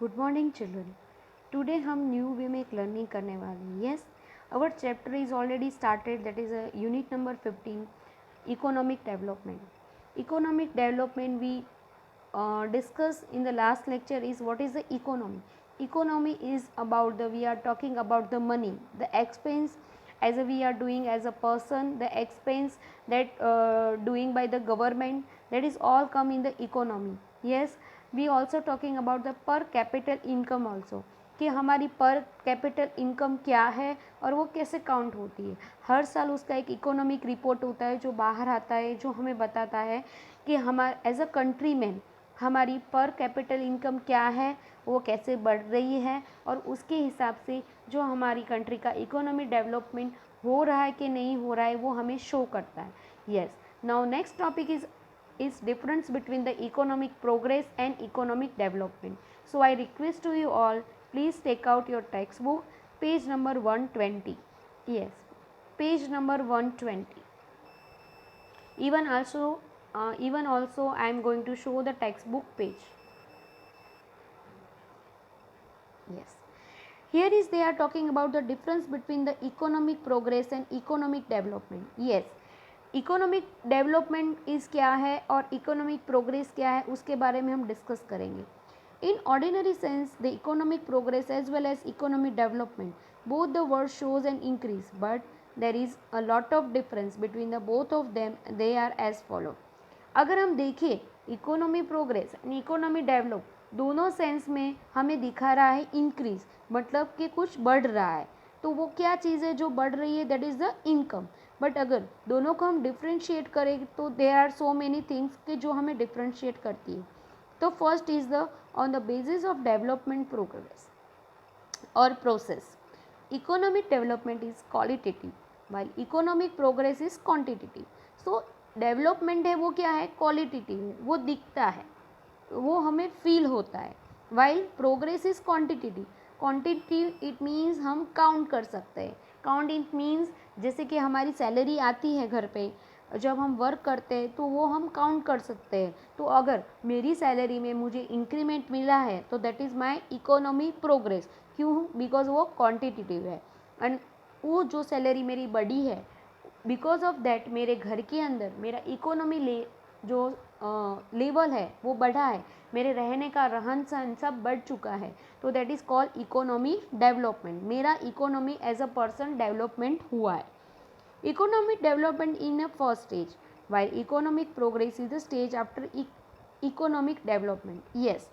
Good morning children. Today हम new way में एक लर्निंग करने वाले हैं। Yes, our chapter is already started, that is unit number 15, economic development. Economic development we discussed in the last lecture is what is the economy. Economy is about we are talking about the money, the expense as we are doing as a person, the expense that doing by the government, that is all come in the economy. Yes, we also talking about the per capital income also, कि हमारी पर capital income क्या है और वो कैसे count होती है। हर साल उसका एक इकोनॉमिक रिपोर्ट होता है जो बाहर आता है, जो हमें बताता है कि हमारे एज अ कंट्री में हमारी पर कैपिटल इनकम क्या है, वो कैसे बढ़ रही है, और उसके हिसाब से जो हमारी कंट्री का इकोनॉमी डेवलपमेंट हो रहा है कि नहीं हो रहा है वो हमें शो करता है। Yes, now next topic is difference between the economic progress and economic development. So I request to you all, please take out your textbook, page number 120. Yes, page number 120. Even also I am going to show the textbook page. Yes, here is they are talking about the difference between the economic progress and economic development. Yes, economic development is क्या है और economic progress क्या है उसके बारे में हम discuss करेंगे। In ordinary sense the economic progress as well as economic development both the word shows an increase, but there is a lot of difference between the both of them, they are as follow. अगर हम देखें economy progress and economy develop, दोनों sense में हमें दिखा रहा है increase, मतलब कि कुछ बढ़ रहा है। तो वो क्या चीज़ है जो बढ़ रही है, that is the income. But अगर दोनों को हम डिफ्रेंशिएट करें तो there are so many things के जो हमें डिफ्रेंशिएट करती है। तो first is the on the basis of development progress और process, economic development is qualitative while economic progress is quantitative. So development है वो क्या है, क्वालिटेटिव है, वो दिखता है, वो हमें फील होता है, while progress is quantitative. Quantitative it means हम काउंट कर सकते हैं। काउंट इट मीन्स जैसे कि हमारी सैलरी आती है घर पे, जब हम वर्क करते हैं तो वो हम काउंट कर सकते हैं। तो अगर मेरी सैलरी में मुझे इंक्रीमेंट मिला है तो that is my economy progress. क्यों? बिकॉज वो क्वांटिटेटिव है। एंड वो जो सैलरी मेरी बढ़ी है, बिकॉज ऑफ दैट मेरे घर के अंदर मेरा इकोनॉमी जो लेवल है वो बढ़ा है, मेरे रहने का रहन सहन सब बढ़ चुका है। तो that is called economy development. मेरा economy as a person development हुआ है। Economic development in a first stage while economic progress is the stage after economic development. Yes,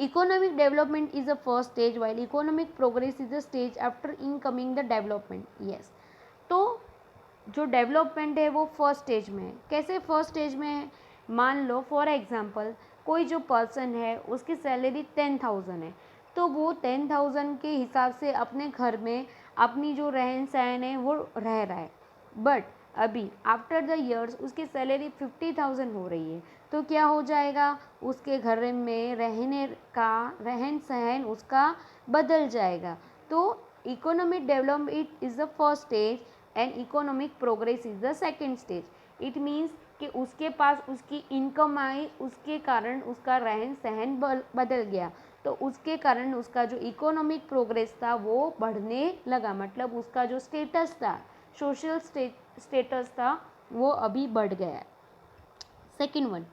economic development is the first stage while economic progress is the stage after incoming the development. Yes, तो जो development है वो first stage में है। कैसे first stage में है? मान लो फॉर एग्जांपल कोई जो पर्सन है उसकी सैलरी 10,000 है, तो वो 10,000 के हिसाब से अपने घर में अपनी जो रहन सहन है वो रह रहा है। बट अभी आफ्टर द ईयर्स उसकी सैलरी 50,000 हो रही है, तो क्या हो जाएगा, उसके घर में रहने का रहन सहन उसका बदल जाएगा। तो economic development is the first stage and economic progress is the second stage. It means कि उसके पास उसकी इनकम आई, उसके कारण उसका रहन सहन बदल गया, तो उसके कारण उसका जो इकोनॉमिक प्रोग्रेस था वो बढ़ने लगा, मतलब उसका जो स्टेटस था, सोशल स्टेटस था, वो अभी बढ़ गया है। Second one,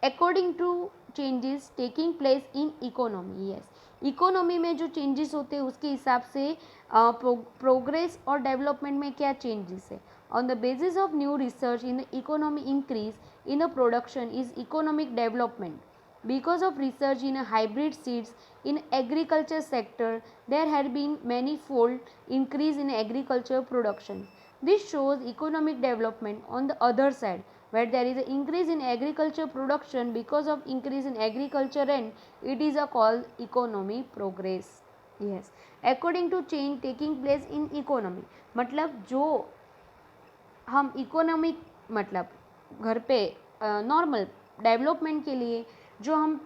according to changes taking place in economy. Yes, economy में जो चेंजेस होते हैं उसके हिसाब से प्रोग्रेस और डेवलपमेंट में क्या चेंजेस है। On the basis of new research in the economy increase in the production is economic development. Because of research in hybrid seeds in agriculture sector, there had been manifold increase in agriculture production. This shows economic development. On the other side, where there is an increase in agriculture production because of increase in agriculture, and it is a called economy progress. Yes, according to change taking place in economy, मतलब जो हम economic मतलब घर पे normal development के लिए जो हम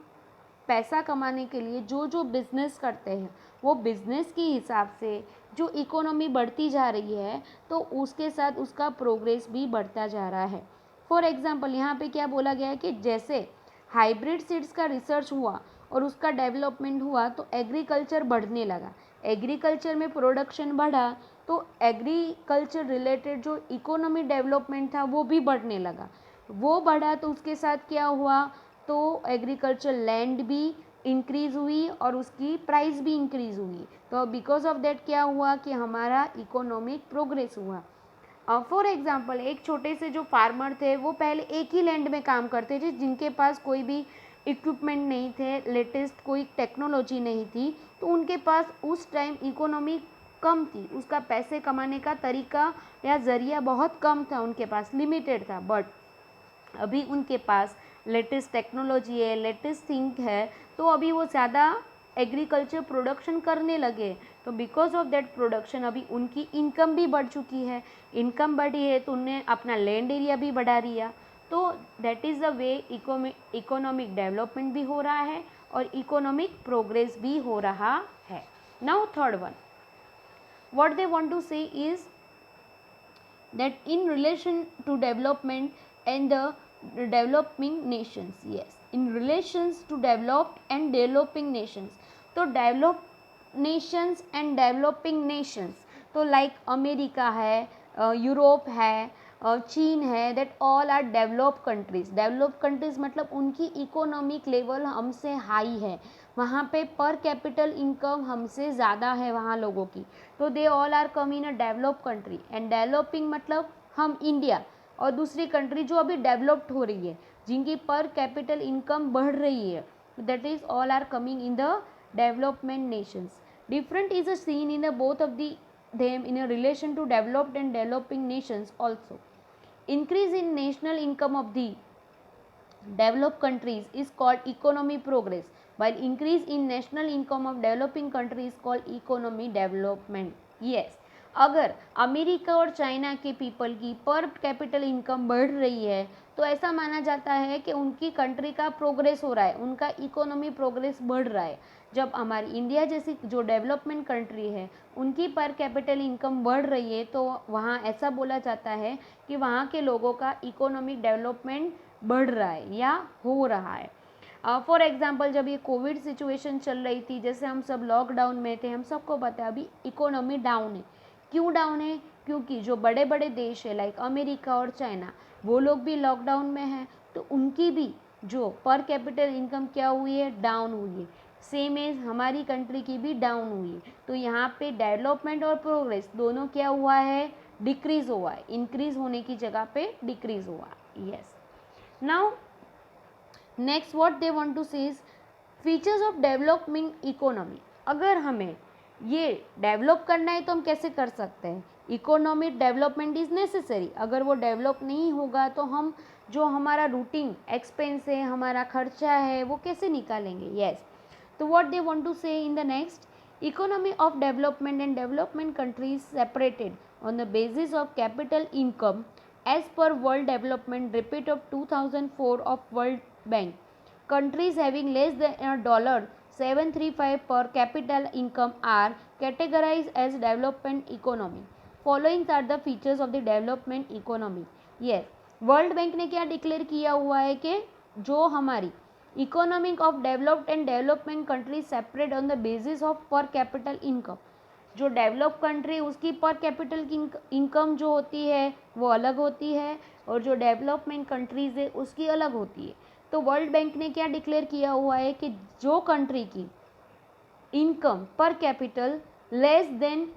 पैसा कमाने के लिए जो जो बिज़नेस करते हैं, वो बिज़नेस के हिसाब से जो इकोनॉमी बढ़ती जा रही है तो उसके साथ उसका प्रोग्रेस भी बढ़ता जा रहा है। फॉर एग्जांपल यहाँ पे क्या बोला गया है कि जैसे हाइब्रिड सीड्स का रिसर्च हुआ और उसका डेवलपमेंट हुआ तो एग्रीकल्चर बढ़ने लगा, एग्रीकल्चर में प्रोडक्शन बढ़ा तो एग्रीकल्चर रिलेटेड जो इकोनॉमी डेवलपमेंट था वो भी बढ़ने लगा, वो बढ़ा तो उसके साथ क्या हुआ, तो एग्रीकल्चर लैंड भी इंक्रीज़ हुई और उसकी प्राइस भी इंक्रीज़ हुई, तो बिकॉज ऑफ दैट क्या हुआ कि हमारा इकोनॉमिक प्रोग्रेस हुआ। फॉर एग्जांपल एक छोटे से जो फार्मर थे वो पहले एक ही लैंड में काम करते थे, जिनके पास कोई भी इक्विपमेंट नहीं थे, लेटेस्ट कोई टेक्नोलॉजी नहीं थी, तो उनके पास उस टाइम इकोनॉमी कम थी, उसका पैसे कमाने का तरीका या ज़रिया बहुत कम था, उनके पास लिमिटेड था। बट अभी उनके पास लेटेस्ट टेक्नोलॉजी है, लेटेस्ट थिंक है, तो अभी वो ज़्यादा एग्रीकल्चर प्रोडक्शन करने लगे, तो बिकॉज ऑफ दैट प्रोडक्शन अभी उनकी इनकम भी बढ़ चुकी है, इनकम बढ़ी है तो उन्हें अपना लैंड एरिया भी बढ़ा दिया, तो that is the way economic development भी हो रहा है और इकोनॉमिक प्रोग्रेस भी हो रहा है। Now third one, what they want to say is that in relation to development and the developing nations, yes, in relations to developed and developing nations, तो developed nations and developing nations, तो like America है, Europe है, चीन है, that all are developed countries. Developed countries मतलब उनकी economic level हमसे high है, वहाँ पे पर कैपिटल इनकम हमसे ज़्यादा है वहाँ लोगों की, तो they all are come in a developed country. And developing मतलब हम इंडिया और दूसरी कंट्री जो अभी डेवलप्ड हो रही है, जिनकी पर कैपिटल इनकम बढ़ रही है, that is all are coming in the development nations. Different is a scene in the both of the them in a relation to developed and developing nations also. Increase in national income of the developed countries is called economy progress, while increase in national income of developing countries is called economy development. Yes, अगर America और China के people की पर capital income बढ़ रही है तो ऐसा माना जाता है कि उनकी कंट्री का प्रोग्रेस हो रहा है, उनका इकोनॉमी प्रोग्रेस बढ़ रहा है। जब हमारी इंडिया जैसी जो डेवलपमेंट कंट्री है उनकी पर कैपिटल इनकम बढ़ रही है तो वहाँ ऐसा बोला जाता है कि वहाँ के लोगों का इकोनॉमिक डेवलपमेंट बढ़ रहा है या हो रहा है। फॉर एग्जांपल जब ये कोविड सिचुएशन चल रही थी, जैसे हम सब लॉकडाउन में थे, हम सबको पता है अभी इकोनॉमी डाउन है। क्यों डाउन है? क्योंकि जो बड़े बड़े देश है लाइक अमेरिका और चाइना, वो लोग भी लॉकडाउन में हैं, तो उनकी भी जो पर कैपिटल इनकम क्या हुई है, डाउन हुई है। सेम एज हमारी कंट्री की भी डाउन हुई है, तो यहाँ पे डेवलपमेंट और प्रोग्रेस दोनों क्या हुआ है, डिक्रीज हुआ है, इंक्रीज होने की जगह पे डिक्रीज हुआ है। Yes, now next what they want to say is features of developing economy. अगर हमें ये डेवलप करना है तो हम कैसे कर सकते हैं? Economic development is necessary. अगर वो डेवलप नहीं होगा तो हम जो हमारा रूटीन एक्सपेंस है, हमारा खर्चा है, वो कैसे निकालेंगे? यस, तो व्हाट दे वांट टू से in the next, economy of development and development countries separated on the basis of capital income as per World Development Report of 2004 of World Bank. Countries having less than $735 per capita income are categorized as development economy. Following are the features of the development economy. Yes, world bank ने क्या declare किया हुआ है कि जो हमारी economic of developed and development country separate on the basis of पर capital income. जो डेवलप कंट्री उसकी पर कैपिटल की इनकम जो होती है वो अलग होती है, और जो डेवलपमेंट कंट्रीज़ है उसकी अलग होती है। तो वर्ल्ड बैंक ने क्या डिक्लेयर किया हुआ है कि जो कंट्री की इनकम पर कैपिटल लेस देन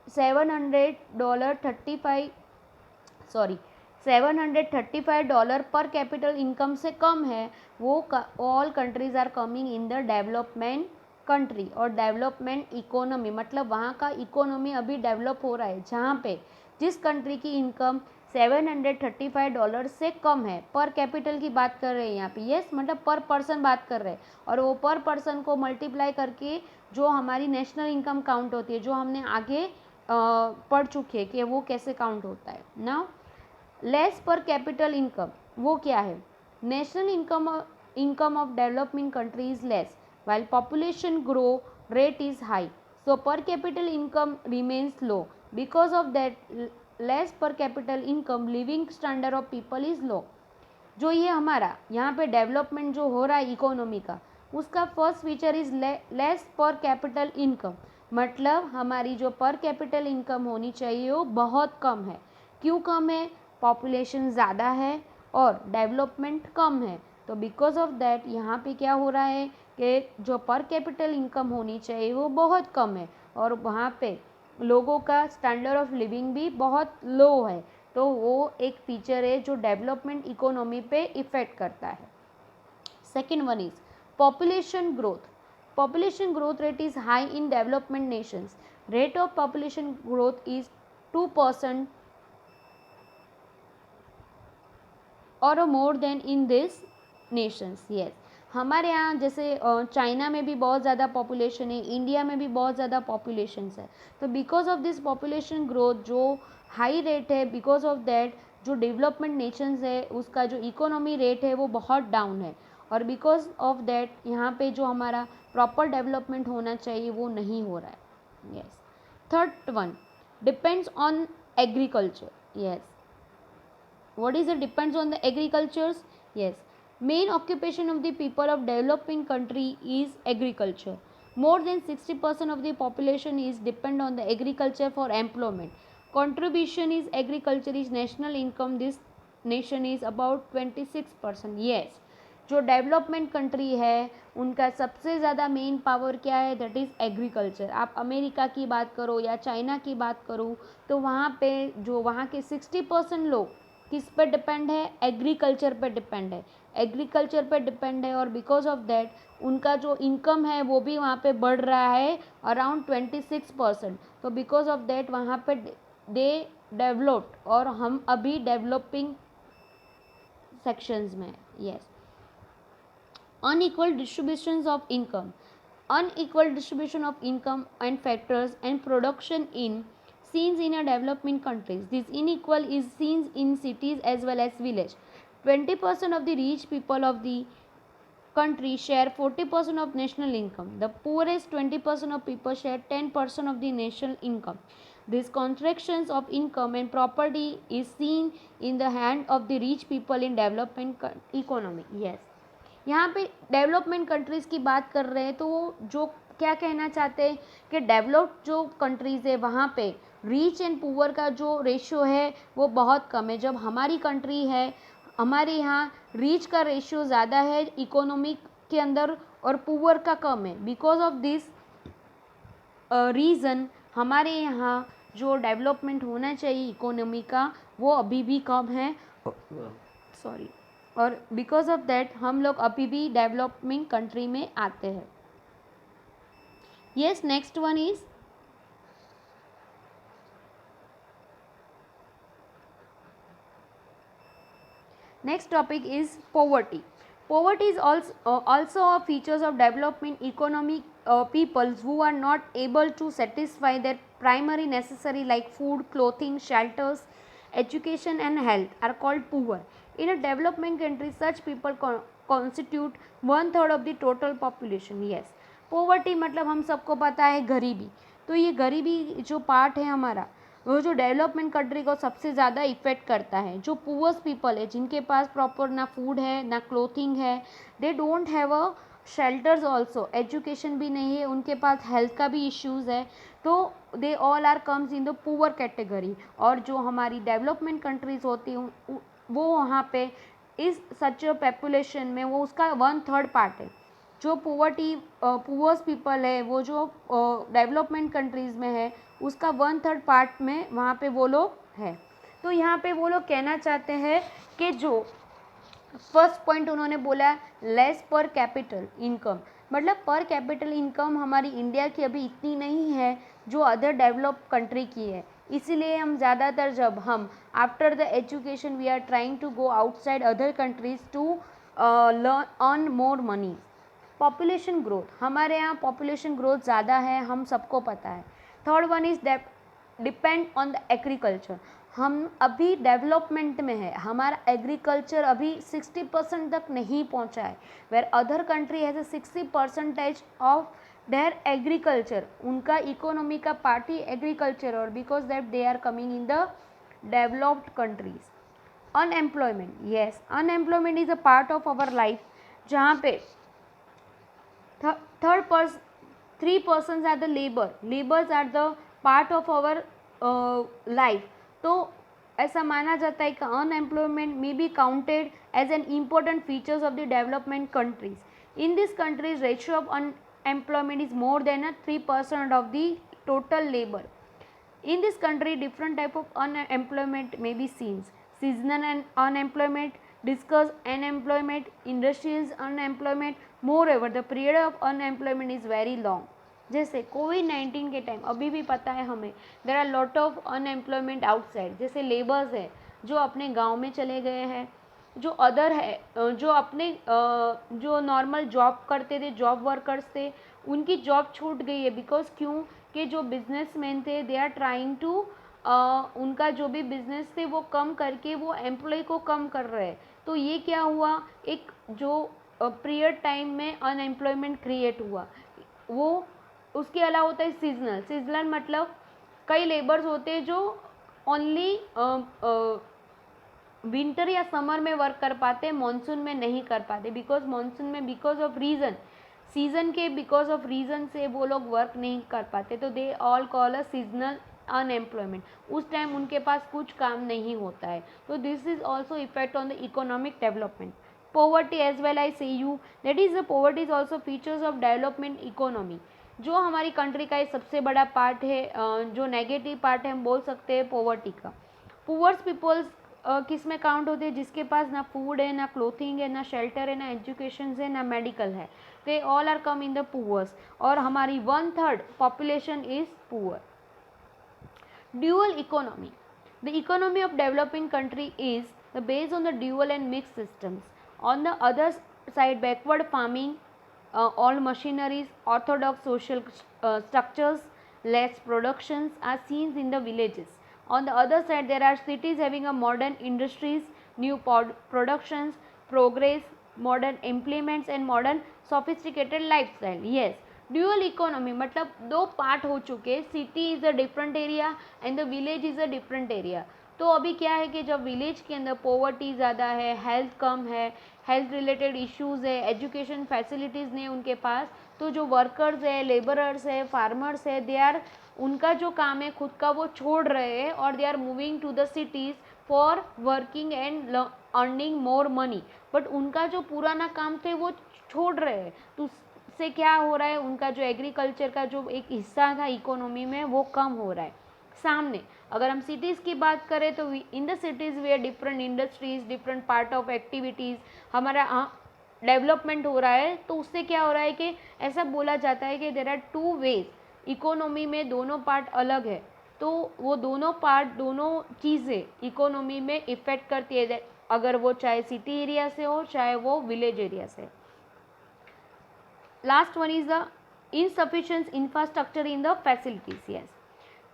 $735 पर कैपिटल इनकम से कम है, वो all countries are coming in the development country. और डेवलपमेंट इकोनॉमी मतलब वहाँ का इकोनॉमी अभी डेवलप हो रहा है, जहाँ पे जिस कंट्री की इनकम $735 से कम है, पर कैपिटल की बात कर रहे हैं यहाँ पे। यस, मतलब पर पर्सन बात कर रहे हैं, और वो पर पर्सन को मल्टीप्लाई करके जो हमारी नेशनल इनकम काउंट होती है, जो हमने आगे पढ़ चुके हैं कि वो कैसे काउंट होता है। नाउ लेस पर कैपिटल इनकम वो क्या है? National income of developing country is less while population grow rate is high, so per capital income remains low. Because of that less per capital income living standard of people is low. जो ये हमारा यहाँ पे development जो हो रहा है economy का, उसका फर्स्ट फीचर इज लेस पर कैपिटल इनकम, मतलब हमारी जो पर कैपिटल इनकम होनी चाहिए वो बहुत कम है। क्यों कम है? पॉपुलेशन ज़्यादा है और डेवलपमेंट कम है, तो बिकॉज ऑफ दैट यहाँ पे क्या हो रहा है कि जो पर कैपिटल इनकम होनी चाहिए वो बहुत कम है और वहाँ पे लोगों का स्टैंडर्ड ऑफ लिविंग भी बहुत लो है। तो वो एक फीचर है जो डेवलपमेंट इकोनॉमी पे इफ़ेक्ट करता है। Second one is population growth. Population growth rate is high in development nations. Rate of population growth is 2% और more then in this Nations. Yes, हमारे यहाँ जैसे चाइना में भी बहुत ज़्यादा पॉपुलेशन है, इंडिया में भी बहुत ज़्यादा पॉपुलेशन है। तो because of this population growth जो हाई रेट है, बिकॉज ऑफ दैट जो डेवलपमेंट नेशंस है उसका जो इकोनॉमी रेट है वो बहुत डाउन है और बिकॉज ऑफ दैट यहाँ पे जो हमारा प्रॉपर डेवलपमेंट होना चाहिए वो नहीं हो रहा है। Yes, third one depends on agriculture. Yes, what is it depends on the agricultures? Yes, main occupation of the people of developing country is agriculture. More than 60% of the population is depend on the agriculture for employment. Contribution is agriculture is national income, this nation is about 26%. yes, जो development country है उनका सबसे ज़्यादा main power क्या है? That is agriculture. आप America की बात करो या चाइना की बात करो तो वहाँ पे जो वहाँ के 60% लोग किस पे डिपेंड है? एग्रीकल्चर पे डिपेंड है, एग्रीकल्चर पे डिपेंड है और बिकॉज ऑफ दैट उनका जो इनकम है वो भी वहाँ पे बढ़ रहा है अराउंड 26%। तो बिकॉज ऑफ दैट वहाँ पे दे डेवलप्ड और हम अभी डेवलपिंग सेक्शंस में। Yes, unequal distributions of income. Unequal distribution of income and factors and production in seen in a developing countries. This unequal is seen in cities as well as village. 20% of the rich people of the country share 40% of national income. The poorest 20% of people share 10% of the national income. These contractions of income and property is seen in the hand of the rich people in developing economy. Yes, यहाँ पे development countries की बात कर रहे हैं तो जो क्या कहना चाहते हैं कि डेवलप्ड जो कंट्रीज़ है वहाँ पे रीच एंड पुअर का जो रेशियो है वो बहुत कम है। जब हमारी कंट्री है हमारे यहाँ रीच का रेशियो ज़्यादा है इकोनॉमिक के अंदर और पुअर का कम है। बिकॉज ऑफ दिस रीज़न हमारे यहाँ जो डेवलपमेंट होना चाहिए इकोनॉमी का वो अभी भी कम है, सॉरी, और बिकॉज ऑफ दैट हम लोग अभी भी डेवलपिंग कंट्री में आते हैं। Yes, next one is next topic is poverty. Poverty is also a features of developing economic peoples who are not able to satisfy their primary necessary like food, clothing, shelters, education and health are called poor. In a developing country, such people constitute 1/3 of the total population. Yes, poverty मतलब हम सबको पता है गरीबी। तो ये गरीबी जो पार्ट है हमारा वो जो डेवलपमेंट कंट्री को सबसे ज़्यादा इफ़ेक्ट करता है। जो पुअर्स पीपल है जिनके पास प्रॉपर ना फूड है ना क्लोथिंग है, they don't have a shelters also, education भी नहीं है, उनके पास हेल्थ का भी इश्यूज़ है, तो they all are comes in the poor category. और जो हमारी डेवलपमेंट कंट्रीज़ होती हैं वो वहाँ पे इस सच पॉपुलेशन में वो उसका 1/3 पार्ट है। जो पुअर्स पीपल है वो जो डेवलपमेंट कंट्रीज़ में है उसका 1/3 पार्ट में वहाँ पे वो लोग है। तो यहाँ पे वो लोग कहना चाहते हैं कि जो फर्स्ट पॉइंट उन्होंने बोला लेस पर कैपिटल इनकम, मतलब पर कैपिटल इनकम हमारी इंडिया की अभी इतनी नहीं है जो अदर डेवलप कंट्री की है। इसीलिए हम ज़्यादातर जब हम after the education we are trying to go outside other countries to learn earn more money. Population growth, हमारे यहाँ पॉपुलेशन ग्रोथ ज़्यादा है, हम सबको पता है। Third one is depend on the agriculture. हम अभी डेवलपमेंट में है, हमारा एग्रीकल्चर अभी 60% तक नहीं पहुंचा है। Where other country has a 60% of their agriculture, उनका इकोनॉमी का पार्ट ही एग्रीकल्चर और because that they are coming in the developed countries. Unemployment, yes, unemployment is a part of our life जहाँ पे 3 persons are the labors are the part of our life. तो ऐसा माना जाता है कि unemployment may be counted as an important features of the development countries. In this countries ratio of unemployment is more than 3% of the total labor. In this country, different type of unemployment may be seen. Seasonal unemployment, discuss unemployment, industrial unemployment. Moreover, the period of unemployment is very long. जैसे कोविड-19 के time अभी भी पता है हमें, there are lot of unemployment outside. जैसे labours है जो अपने गांव में चले गए हैं, जो अदर है जो अपने जो नॉर्मल जॉब करते थे, जॉब वर्कर्स थे, उनकी जॉब छूट गई है. बिकॉज क्यों कि जो बिजनेसमैन थे दे आर ट्राइंग टू उनका जो भी बिजनेस थे वो कम करके वो एम्प्लॉय को कम कर रहे हैं. तो ये क्या हुआ, एक जो पीरियड टाइम में अनएम्प्लॉयमेंट क्रिएट हुआ. वो उसके अलावा होता है सीजनल मतलब कई लेबर्स होते हैं जो ओनली विंटर या समर में वर्क कर पाते हैं, मानसून में नहीं कर पाते. बिकॉज मानसून में बिकॉज ऑफ रीज़न सीजन के बिकॉज ऑफ रीज़न से वो लोग वर्क नहीं कर पाते. तो they all call a seasonal unemployment. उस टाइम उनके पास कुछ काम नहीं होता है. तो this is also effect on the economic development. Poverty as well I say you that is the poverty is also features of development economy. जो हमारी कंट्री का एक सबसे बड़ा पार्ट है, जो नेगेटिव पार्ट है हम बोल सकते हैं पोवर्टी का. पुअर्स पीपल्स किस में काउंट होते हैं, जिसके पास ना फूड है, ना क्लोथिंग है, ना शेल्टर है, ना एजुकेशन है, ना मेडिकल है. They all are come in the poors. और हमारी 1/3 population is poor. Dual economy. The economy of developing country is the based on the dual and mix systems. On the other side backward farming, all machineries, orthodox social structures, less productions are seen in the villages. On the other side, there are cities having a modern industries, new productions, progress, modern implements and modern sophisticated lifestyle. Yes, dual economy मतलब दो part हो चुके. City is a different area and the village is a different area. तो अभी क्या है कि जब विलेज के अंदर पॉवर्टी ज़्यादा है, हेल्थ कम है, हेल्थ रिलेटेड इश्यूज़ है, एजुकेशन फैसिलिटीज़ नहीं उनके पास, तो जो वर्कर्स है, लेबरर्स है, फार्मर्स है, दे आर उनका जो काम है खुद का वो छोड़ रहे हैं और they are moving to the cities for working and earning more money. But उनका जो पुराना काम थे वो छोड़ रहे हैं. तो उससे क्या हो रहा है, उनका जो एग्रीकल्चर का जो एक हिस्सा था इकोनॉमी में वो कम हो रहा है. सामने अगर हम सिटीज़ की बात करें तो in the cities way different industries, different part of activities हमारा डेवलपमेंट हो रहा है. तो उससे क्या हो रहा है कि ऐसा बोला जाता है कि देर आर 2 वेज. इकोनॉमी में दोनों पार्ट अलग है, तो वो दोनों पार्ट, दोनों चीज़ें इकोनॉमी में इफ़ेक्ट करती है, अगर वो चाहे सिटी एरिया से हो चाहे वो विलेज एरिया से. Last one is the insufficient infrastructure in the facilities. Yes,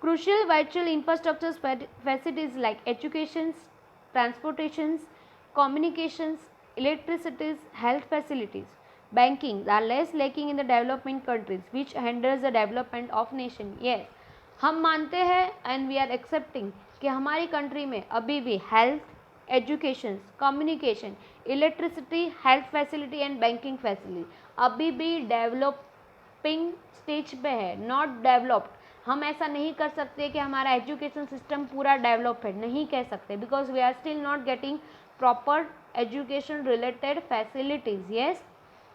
crucial vital infrastructure facilities like education, transportations, communications, electricity, health facilities, banking are less lacking in the developing countries, which hinders the development of nation. Yes, हम मानते हैं and we are accepting कि हमारी country में अभी भी health, education, communication, electricity, health facility and banking facility अभी भी डेवलपिंग स्टेज पे है, नॉट डेवलप्ड. हम ऐसा नहीं कर सकते कि हमारा एजुकेशन सिस्टम पूरा डेवलप है, नहीं कह सकते, because we are still not getting proper education related facilities. Yes,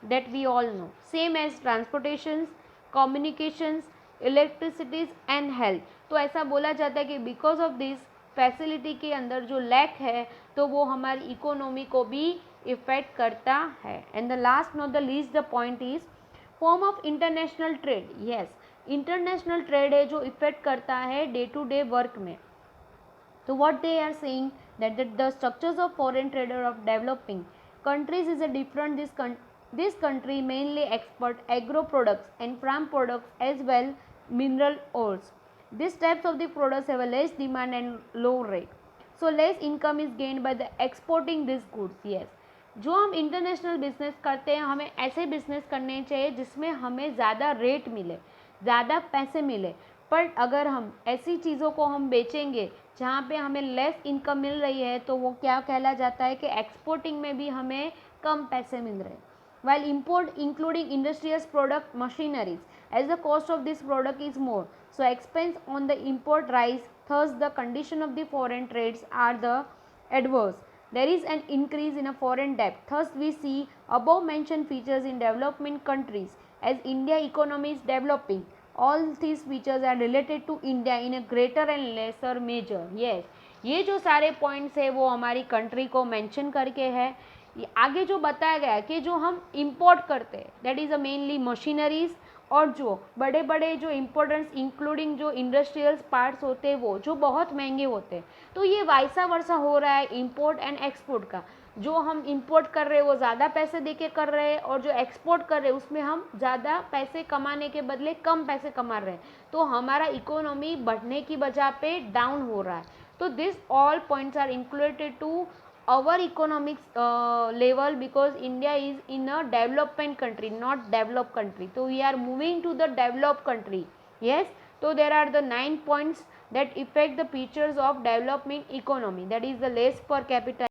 that we all know. Same as transportation, communications, electricities and health. तो ऐसा बोला जाता है कि बिकॉज ऑफ दिस फैसिलिटी के अंदर जो लैक है तो वो हमारी इकोनॉमी को भी इफेक्ट करता है. And the last not the least the point is form of international trade. Yes, international trade है जो इफेक्ट करता है डे टू डे वर्क में. तो what they are saying that the structures of foreign trader of developing countries is a different. This country mainly export agro products and farm products as well mineral ores. These types of the products have a less demand and low rate, so less income is gained by the exporting these goods. Yes, जो हम international business करते हैं हमें ऐसे business करने चाहिए जिसमें हमें ज़्यादा रेट मिले, ज़्यादा पैसे मिले. पर अगर हम ऐसी चीज़ों को हम बेचेंगे जहाँ पे हमें लेस इनकम मिल रही है तो वो क्या कहला जाता है कि एक्सपोर्टिंग में भी हमें कम पैसे मिल रहे हैं. while import including industrial product machineries, as the cost of this product is more, so expense on the import rise, thus the condition of the foreign trades are the adverse. There is an increase in a foreign debt. Thus we see above mentioned features in developing countries. As India economy is developing, all these features are related to India in a greater and lesser measure. Yes, ये जो सारे points है वो हमारी country को mention करके है. आगे जो बताया गया है कि जो हम इंपोर्ट करते हैं that is a mainly machineries, और जो बड़े बड़े जो इम्पोर्टेंट्स इंक्लूडिंग जो इंडस्ट्रियल पार्ट्स होते हैं वो जो बहुत महंगे होते हैं. तो ये वाइसा वर्सा हो रहा है इंपोर्ट एंड एक्सपोर्ट का. जो हम इंपोर्ट कर रहे हैं वो ज़्यादा पैसे दे के कर रहे हैं, और जो एक्सपोर्ट कर रहे हैं उसमें हम ज़्यादा पैसे कमाने के बदले कम पैसे कमा रहे हैं. तो हमारा इकोनॉमी बढ़ने की वजह पे डाउन हो रहा है. तो this all points are included to our economic level, because India is in a development country, not developed country. So we are moving to the developed country. Yes, so there are the 9 points that affect the features of developing economy, that is the less per capita